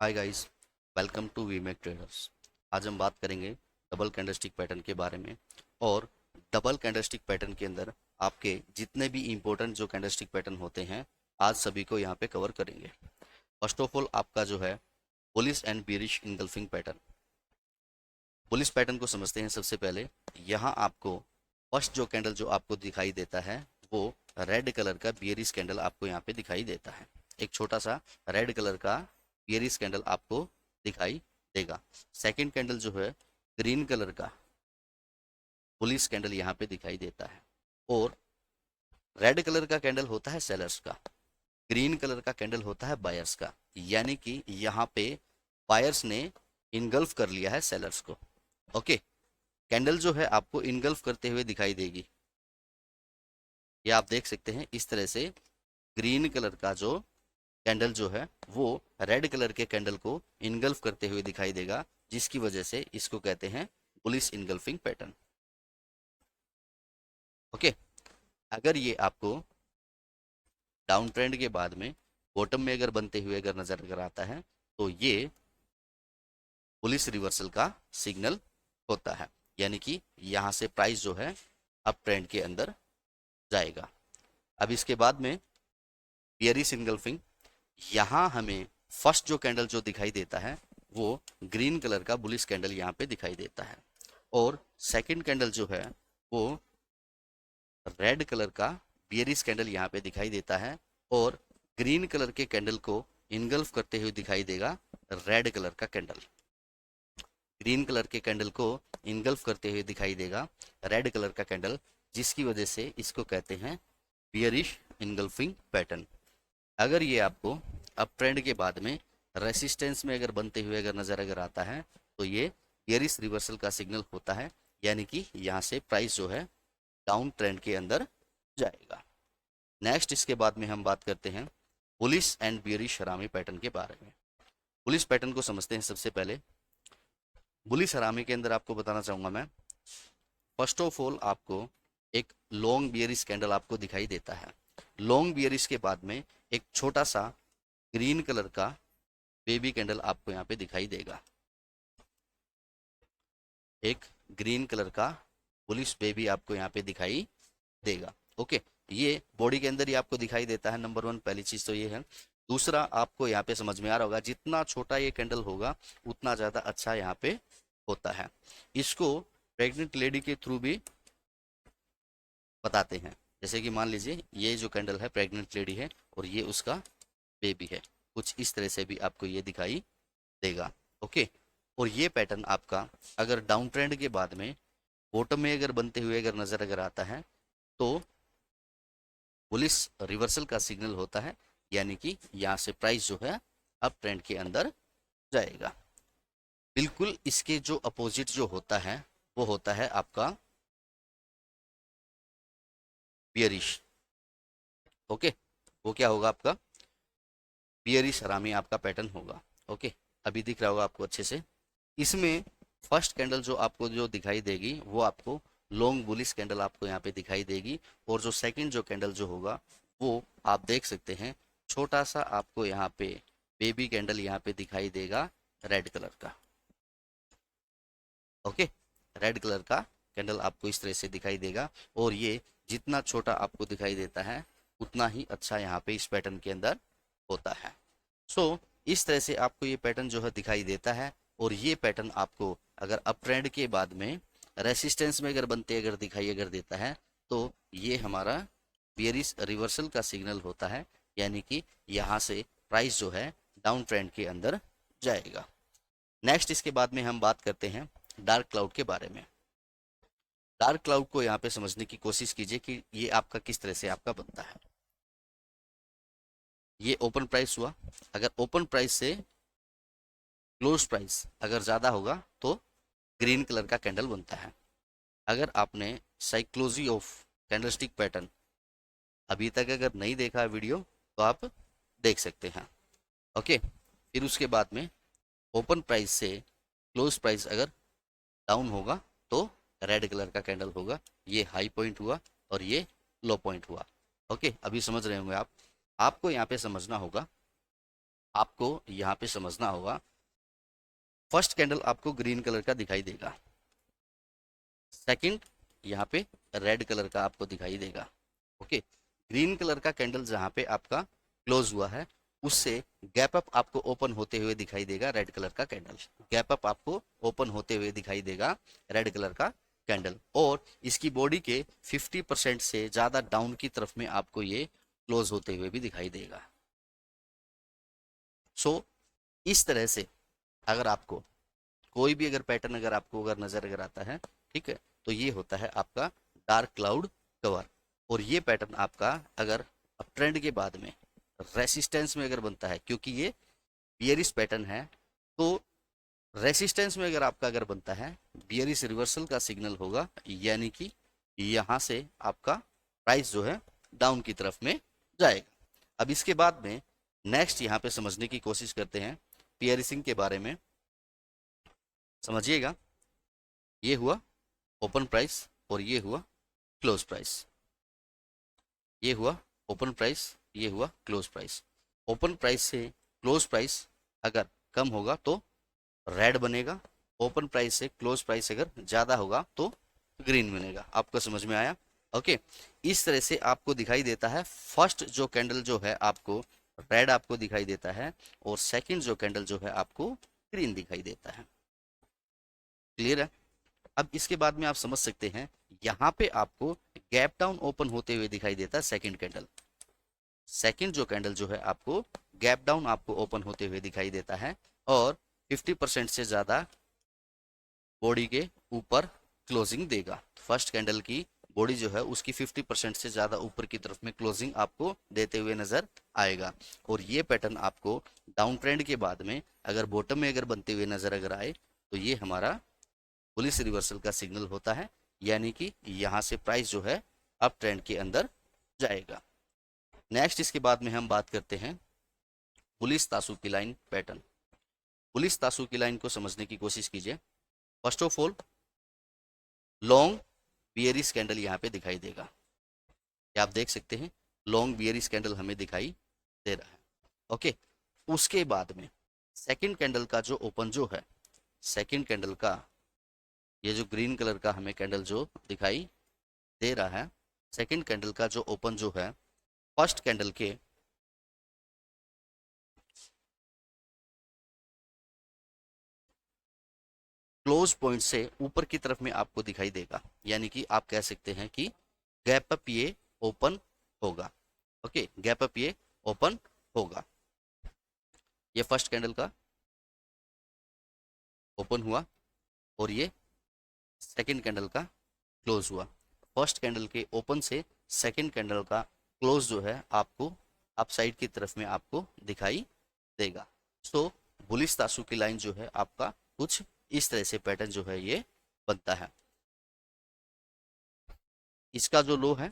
Hi guys, welcome to WeMake traders. आज हम बात करेंगे डबल कैंडलस्टिक पैटर्न के बारे में। और डबल कैंडलस्टिक पैटर्न के अंदर आपके जितने भी इंपॉर्टेंट जो कैंडलस्टिक पैटर्न होते हैं, आज सभी को यहाँ पे कवर करेंगे। फर्स्ट ऑफ ऑल आपका जो है bullish and bearish engulfing pattern. Bullish pattern को समझते हैं। सबसे पहले यहाँ आपको फर्स्ट जो कैंडल जो आपको दिखाई देता है वो रेड कलर का बेरिश कैंडल आपको यहाँ पे दिखाई देता है। एक छोटा सा रेड कलर का बेरिश कैंडल आपको दिखाई देगा। सेकंड कैंडल जो है ग्रीन कलर का बुलिश कैंडल यहाँ पे दिखाई देता है। और रेड कलर का कैंडल होता है सेलर्स का, ग्रीन कलर का कैंडल होता है बायर्स का। यानी कि यहाँ पे बायर्स ने इनगल्फ कर लिया है सेलर्स को। ओके, कैंडल जो है आपको इनगल्फ करते हुए दिखाई देगी। ये आप देख सकते हैं इस तरह से ग्रीन कलर का जो कैंडल जो है वो रेड कलर के कैंडल को इनगल्फ करते हुए दिखाई देगा, जिसकी वजह से इसको कहते हैं बुलिश इनगल्फिंग पैटर्न। ओके, अगर ये आपको डाउन ट्रेंड के बाद में बॉटम में अगर बनते हुए अगर नजर अगर आता है तो ये बुलिश रिवर्सल का सिग्नल होता है। यानी कि यहाँ से प्राइस जो है अप ट्रेंड के अंदर जाएगा। अब इसके बाद में बियरिश इनगल्फिंग, यहाँ हमें फर्स्ट जो कैंडल जो दिखाई देता है वो ग्रीन कलर का बुलिश कैंडल यहाँ पे दिखाई देता है। और सेकंड कैंडल जो है वो रेड कलर का बियरिश कैंडल यहाँ पे दिखाई देता है। और ग्रीन कलर के कैंडल को इनगल्फ करते हुए दिखाई देगा रेड कलर का कैंडल। ग्रीन कलर के कैंडल को इनगल्फ करते हुए दिखाई देगा रेड कलर का कैंडल, जिसकी वजह से इसको कहते हैं बियरिश इनगल्फिंग पैटर्न। अगर ये आपको अप ट्रेंड के बाद में रेसिस्टेंस में अगर बनते हुए अगर नजर अगर आता है तो ये बेयरिश रिवर्सल का सिग्नल होता है। यानी कि यहाँ से प्राइस जो है डाउन ट्रेंड के अंदर जाएगा। नेक्स्ट इसके बाद में हम बात करते हैं बुलिश एंड बेयरिश हरामी पैटर्न के बारे में। बुलिश पैटर्न को समझते हैं। सबसे पहले बुलिश हरामी के अंदर आपको बताना चाहूंगा मैं, फर्स्ट ऑफ ऑल आपको एक लॉन्ग बियरिश कैंडल आपको दिखाई देता है। लॉन्ग बियरिश के बाद में एक छोटा सा ग्रीन कलर का बेबी कैंडल आपको यहाँ पे दिखाई देगा। एक ग्रीन कलर का बुलिश बेबी आपको यहाँ पे दिखाई देगा। ओके, ये बॉडी के अंदर ही आपको दिखाई देता है। नंबर वन पहली चीज तो ये है। दूसरा आपको यहाँ पे समझ में आ रहा होगा, जितना छोटा ये कैंडल होगा उतना ज्यादा अच्छा यहाँ पे होता है। इसको प्रेग्नेंट लेडी के थ्रू भी बताते हैं। जैसे कि मान लीजिए ये जो कैंडल है प्रेग्नेंट लेडी है और ये उसका बेबी है, कुछ इस तरह से भी आपको ये दिखाई देगा। ओके, और ये पैटर्न आपका अगर डाउन ट्रेंड के बाद में बॉटम में अगर बनते हुए अगर नजर अगर आता है तो बुलिश रिवर्सल का सिग्नल होता है। यानी कि यहाँ से प्राइस जो है अप ट्रेंड के अंदर जाएगा। बिल्कुल इसके जो अपोजिट जो होता है वो होता है आपका बियरिश। ओके, वो क्या होगा आपका बियरिश हरामी आपका पैटर्न होगा। ओके, अभी दिख रहा होगा आपको अच्छे से। इसमें फर्स्ट कैंडल जो आपको जो दिखाई देगी वो आपको लॉन्ग बुलिश कैंडल आपको यहाँ पे दिखाई देगी। और जो सेकंड जो कैंडल जो होगा वो आप देख सकते हैं छोटा सा आपको यहाँ पे बेबी कैंडल यहाँ पे दिखाई देगा रेड कलर का। ओके, रेड कलर का कैंडल आपको इस तरह से दिखाई देगा। और ये जितना छोटा आपको दिखाई देता है उतना ही अच्छा यहाँ पे इस पैटर्न के अंदर होता है। इस तरह से आपको ये पैटर्न जो है दिखाई देता है। और ये पैटर्न आपको अगर अप ट्रेंड के बाद में रेसिस्टेंस में अगर बनते अगर दिखाई अगर देता है तो ये हमारा बेयरिश रिवर्सल का सिग्नल होता है। यानी कि यहाँ से प्राइस जो है डाउन ट्रेंड के अंदर जाएगा। नेक्स्ट इसके बाद में हम बात करते हैं डार्क क्लाउड के बारे में। डार्क क्लाउड को यहाँ पे समझने की कोशिश कीजिए कि ये आपका किस तरह से आपका बनता है। ये ओपन प्राइस हुआ, अगर ओपन प्राइस से क्लोज प्राइस अगर ज़्यादा होगा तो ग्रीन कलर का कैंडल बनता है। अगर आपने साइक्लोजी ऑफ कैंडलस्टिक पैटर्न अभी तक अगर नहीं देखा है वीडियो तो आप देख सकते हैं। ओके, फिर उसके बाद में ओपन प्राइस से क्लोज प्राइस अगर डाउन होगा तो रेड कलर का कैंडल होगा। ये हाई पॉइंट हुआ और ये लो पॉइंट हुआ। ओके, अभी समझ रहे होंगे आप। आपको यहाँ पे समझना होगा आपको यहाँ पे समझना होगा, फर्स्ट कैंडल आपको ग्रीन कलर का दिखाई देगा, सेकंड यहाँ पे रेड कलर का आपको दिखाई देगा। ओके, ग्रीन कलर का कैंडल जहाँ पे आपका क्लोज हुआ है उससे गैप अप आपको ओपन होते हुए दिखाई देगा रेड कलर का कैंडल, गैप अप आपको ओपन होते हुए दिखाई देगा रेड कलर का कैंडल, और इसकी बॉडी के 50% से ज़्यादा डाउन की तरफ में आपको ये क्लोज होते हुए भी दिखाई देगा। सो इस तरह से अगर आपको कोई भी अगर पैटर्न अगर आपको अगर नजर अगर आता है, ठीक है, तो ये होता है आपका डार्क क्लाउड कवर। और ये पैटर्न आपका अगर अब ट्रेंड के बाद में रेसिस्टेंस में अगर बनता है, क्योंकि ये बियरिश पैटर्न है, तो रेसिस्टेंस में अगर आपका अगर बनता है बियरिश रिवर्सल का सिग्नल होगा, यानी कि यहाँ से आपका प्राइस जो है डाउन की तरफ में जाएगा। अब इसके बाद में नेक्स्ट यहाँ पे समझने की कोशिश करते हैं पियरिसिंग के बारे में। समझिएगा, ये हुआ ओपन प्राइस और ये हुआ क्लोज प्राइस, ये हुआ ओपन प्राइस, ये हुआ क्लोज प्राइस। ओपन प्राइस से क्लोज प्राइस अगर कम होगा तो रेड बनेगा, ओपन प्राइस से क्लोज प्राइस अगर ज़्यादा होगा तो ग्रीन बनेगा। आपको समझ में आया? ओके, इस तरह से आपको दिखाई देता है फर्स्ट जो कैंडल जो है आपको रेड आपको दिखाई देता है, और सेकंड जो कैंडल जो है आपको ग्रीन दिखाई देता है। क्लियर है? अब इसके बाद में आप समझ सकते हैं यहाँ पे आपको गैप डाउन ओपन होते हुए दिखाई देता है सेकंड कैंडल, सेकंड जो कैंडल जो है आपको गैप डाउन आपको ओपन होते हुए दिखाई देता है, और 50% से ज़्यादा बॉडी के ऊपर क्लोजिंग देगा। फर्स्ट कैंडल की बॉडी जो है उसकी 50% से ज़्यादा ऊपर की तरफ में क्लोजिंग आपको देते हुए नजर आएगा। और ये पैटर्न आपको डाउन ट्रेंड के बाद में अगर बॉटम में अगर बनते हुए नजर अगर आए तो ये हमारा बुलिश रिवर्सल का सिग्नल होता है, यानी कि यहाँ से प्राइस जो है अप ट्रेंड के अंदर जाएगा। नेक्स्ट इसके बाद में हम बात करते हैं bullish tasuki line pattern. Bullish tasuki line को समझने की कोशिश कीजिए। First of all long bearish candle यहाँ पे दिखाई देगा, क्या आप देख सकते हैं? लॉन्ग बियरिश कैंडल हमें दिखाई दे रहा है। ओके, उसके बाद में सेकंड कैंडल का जो ओपन जो है, सेकंड कैंडल का ये जो ग्रीन कलर का हमें कैंडल जो दिखाई दे रहा है, सेकंड कैंडल का जो ओपन जो है फर्स्ट कैंडल के क्लोज पॉइंट से ऊपर की तरफ में आपको दिखाई देगा, यानी कि आप कह सकते हैं कि गैप अप ये ओपन होगा। ओके, गैप अप ये ओपन होगा। ये फर्स्ट कैंडल का ओपन हुआ और ये सेकंड कैंडल का क्लोज हुआ। फर्स्ट कैंडल के ओपन से सेकंड कैंडल का क्लोज जो है आपको अप साइड की तरफ में आपको दिखाई देगा। सो बुलिश तासुकी लाइन जो है आपका कुछ इस तरह से पैटर्न जो है ये बनता है। इसका जो लो है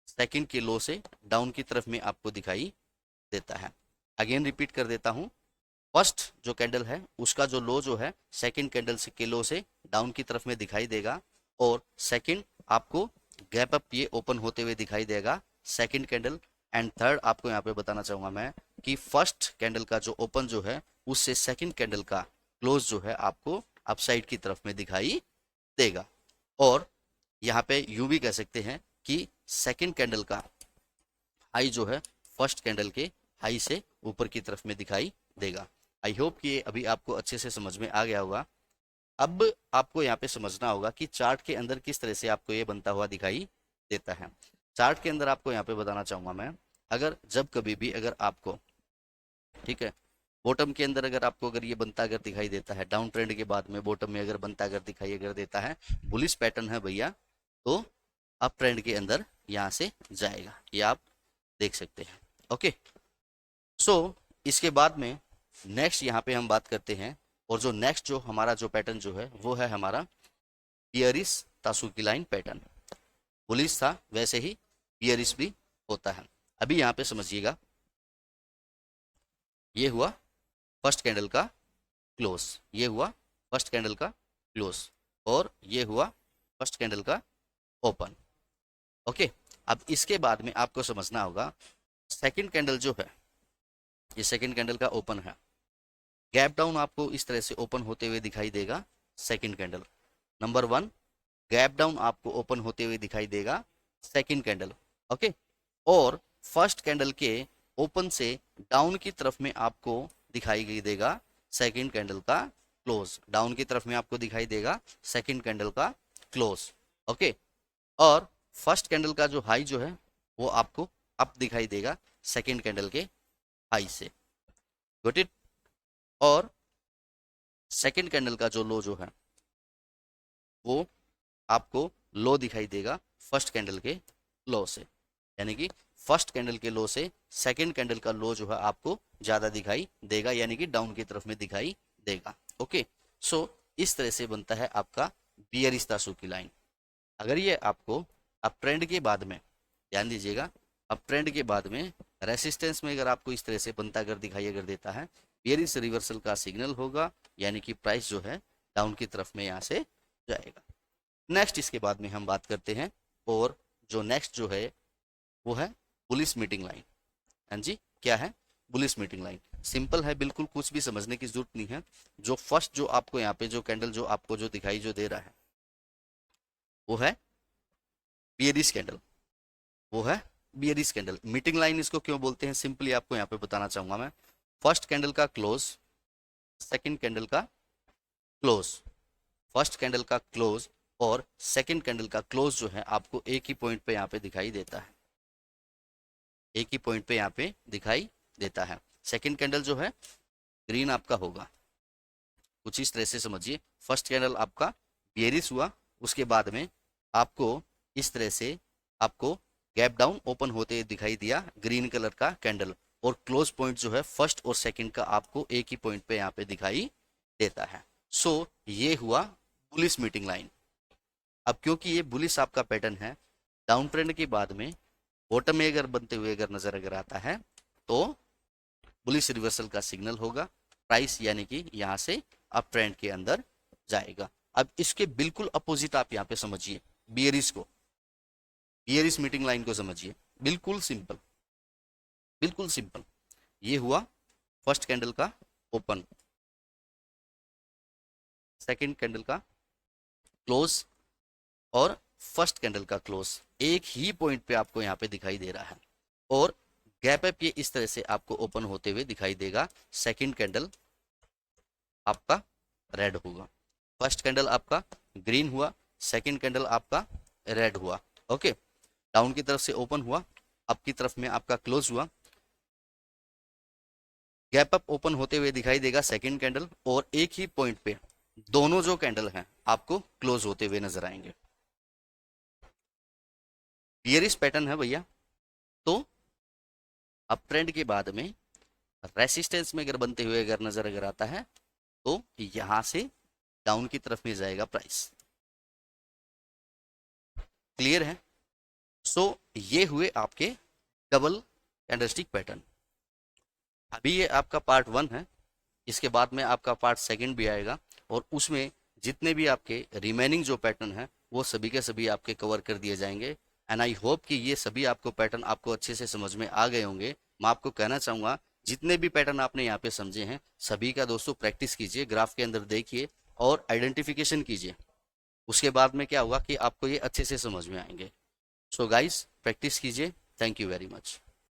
सेकंड के लो से डाउन की तरफ में आपको दिखाई देता है। अगेन रिपीट कर देता हूं, फर्स्ट जो कैंडल है उसका जो लो जो है सेकंड कैंडल से के लो से डाउन की तरफ में दिखाई देगा, और सेकंड आपको गैप अप ये ओपन होते हुए दिखाई देगा सेकंड कैंडल। एंड थर्ड आपको यहाँ पे बताना चाहूंगा मैं कि फर्स्ट कैंडल का जो ओपन जो है उससे सेकंड कैंडल का क्लोज जो है आपको अपसाइड की तरफ में दिखाई देगा। और यहाँ पे यूं भी कह सकते हैं कि सेकंड कैंडल का हाई जो है फर्स्ट कैंडल के हाई से ऊपर की तरफ में दिखाई देगा। आई होप कि ये अभी आपको अच्छे से समझ में आ गया होगा। अब आपको यहाँ पे समझना होगा कि चार्ट के अंदर किस तरह से आपको ये बनता हुआ दिखाई देता है। चार्ट के अंदर आपको यहाँ पे बताना चाहूंगा मैं, अगर जब कभी भी अगर आपको, ठीक है, बॉटम के अंदर अगर आपको अगर ये बनता अगर दिखाई देता है डाउन ट्रेंड के बाद में बॉटम में अगर बनता अगर दिखाई अगर देता है बुलिश पैटर्न है भैया, तो अप ट्रेंड के अंदर यहाँ से जाएगा, ये आप देख सकते हैं। ओके, सो इसके बाद में नेक्स्ट यहाँ पे हम बात करते हैं, और जो नेक्स्ट जो हमारा जो पैटर्न जो है वो है हमारा बियरिश तासुकी लाइन पैटर्न। बुलिश था वैसे ही बियरिश भी होता है। अभी यहाँ पे समझिएगा, ये हुआ फर्स्ट कैंडल का क्लोज, ये हुआ फर्स्ट कैंडल का क्लोज, और ये हुआ फर्स्ट कैंडल का ओपन। ओके, अब इसके बाद में आपको समझना होगा सेकंड कैंडल जो है ये सेकंड कैंडल का ओपन है। गैप डाउन आपको इस तरह से ओपन होते हुए दिखाई देगा second candle. Number 1, gap down आपको ओपन होते हुए दिखाई देगा सेकंड कैंडल। ओके, और फर्स्ट कैंडल के ओपन से डाउन की तरफ में आपको दिखाई देगा सेकंड कैंडल का क्लोज। डाउन की तरफ में आपको दिखाई देगा सेकंड कैंडल का क्लोज। ओके, और फर्स्ट कैंडल का जो हाई जो है वो आपको अप दिखाई देगा सेकंड कैंडल के हाई से। Got it. और सेकंड कैंडल का जो लो जो है वो आपको लो दिखाई देगा फर्स्ट कैंडल के लो से, यानी कि फर्स्ट कैंडल के लो से सेकंड कैंडल का लो जो है आपको ज्यादा दिखाई देगा, यानी कि डाउन की तरफ में दिखाई देगा। ओके, सो इस तरह से बनता है आपका बियरिश तासुकी लाइन। अगर ये आपको अप ट्रेंड के बाद में, ध्यान दीजिएगा, अप ट्रेंड के बाद में रेसिस्टेंस में अगर आपको इस तरह से बनता अगर दिखाई अगर देता है, बियरिश रिवर्सल का सिग्नल होगा, यानी कि प्राइस जो है डाउन की तरफ में यहाँ से जाएगा। नेक्स्ट इसके बाद में हम बात करते हैं, और जो नेक्स्ट जो है वो है बुलिश मीटिंग लाइन। हाँ जी, क्या है बुलिश मीटिंग लाइन? सिंपल है, बिल्कुल कुछ भी समझने की जरूरत नहीं है। जो फर्स्ट जो आपको यहाँ पे जो कैंडल जो आपको जो दिखाई जो दे रहा है वो है बियरिश कैंडल, वो है बियरिश कैंडल। मीटिंग लाइन इसको क्यों बोलते हैं, सिंपली आपको यहाँ पे बताना चाहूंगा मैं। फर्स्ट कैंडल का क्लोज, सेकंड कैंडल का क्लोज, फर्स्ट कैंडल का क्लोज और सेकंड कैंडल का क्लोज जो है आपको एक ही पॉइंट पे यहाँ पे दिखाई देता है, एक ही पॉइंट पे यहाँ पे दिखाई देता है। सेकंड कैंडल जो है ग्रीन आपका होगा, कुछ इस तरह से समझिए। फर्स्ट कैंडल आपका बियरिश हुआ, उसके बाद में आपको इस तरह से आपको गैप डाउन ओपन होते दिखाई दिया ग्रीन कलर का कैंडल, और क्लोज पॉइंट जो है फर्स्ट और सेकंड का आपको एक ही पॉइंट पे यहाँ पे दिखाई देता है। सो ये हुआ बुलिश मीटिंग लाइन। अब क्योंकि ये बुलिश आपका पैटर्न है, डाउन ट्रेंड के बाद में बॉटम में अगर बनते हुए अगर नजर अगर आता है तो बुलिश रिवर्सल का सिग्नल होगा, प्राइस यानी कि यहाँ से अप ट्रेंड के अंदर जाएगा। अब इसके बिल्कुल अपोजिट आप यहाँ पे समझिए बियरिश को, बियरिश मीटिंग लाइन को समझिए, बिल्कुल सिंपल, बिल्कुल सिंपल। ये हुआ फर्स्ट कैंडल का ओपन, सेकंड कैंडल का क्लोज और फर्स्ट कैंडल का क्लोज एक ही पॉइंट पे आपको यहाँ पे दिखाई दे रहा है, और गैप अप ये इस तरह से आपको ओपन होते हुए दिखाई देगा। सेकंड कैंडल आपका रेड होगा, फर्स्ट कैंडल आपका ग्रीन हुआ, सेकंड कैंडल आपका रेड हुआ। ओके, डाउन की तरफ से ओपन हुआ, अप की तरफ में आपका क्लोज हुआ, गैप अप ओपन होते हुए दिखाई देगा सेकंड कैंडल, और एक ही पॉइंट पे दोनों जो कैंडल हैं आपको क्लोज होते हुए नजर आएंगे। बियरिश पैटर्न है भैया। तो अप ट्रेंड के बाद में रेसिस्टेंस में अगर बनते हुए अगर नजर अगर आता है तो यहां से डाउन की तरफ में जाएगा प्राइस। क्लियर है? सो ये हुए आपके डबल कैंडलस्टिक पैटर्न। अभी ये आपका पार्ट 1 है, इसके बाद में आपका पार्ट 2 भी आएगा, और उसमें जितने भी आपके रिमेनिंग जो पैटर्न है वो सभी के सभी आपके कवर कर दिए जाएंगे। एंड आई होप कि ये सभी आपको पैटर्न आपको अच्छे से समझ में आ गए होंगे। मैं आपको कहना चाहूँगा जितने भी पैटर्न आपने यहाँ पे समझे हैं सभी का दोस्तों प्रैक्टिस कीजिए, ग्राफ के अंदर देखिए और आइडेंटिफिकेशन कीजिए। उसके बाद में क्या होगा कि आपको ये अच्छे से समझ में आएंगे। सो गाइस, प्रैक्टिस कीजिए। Thank you very much.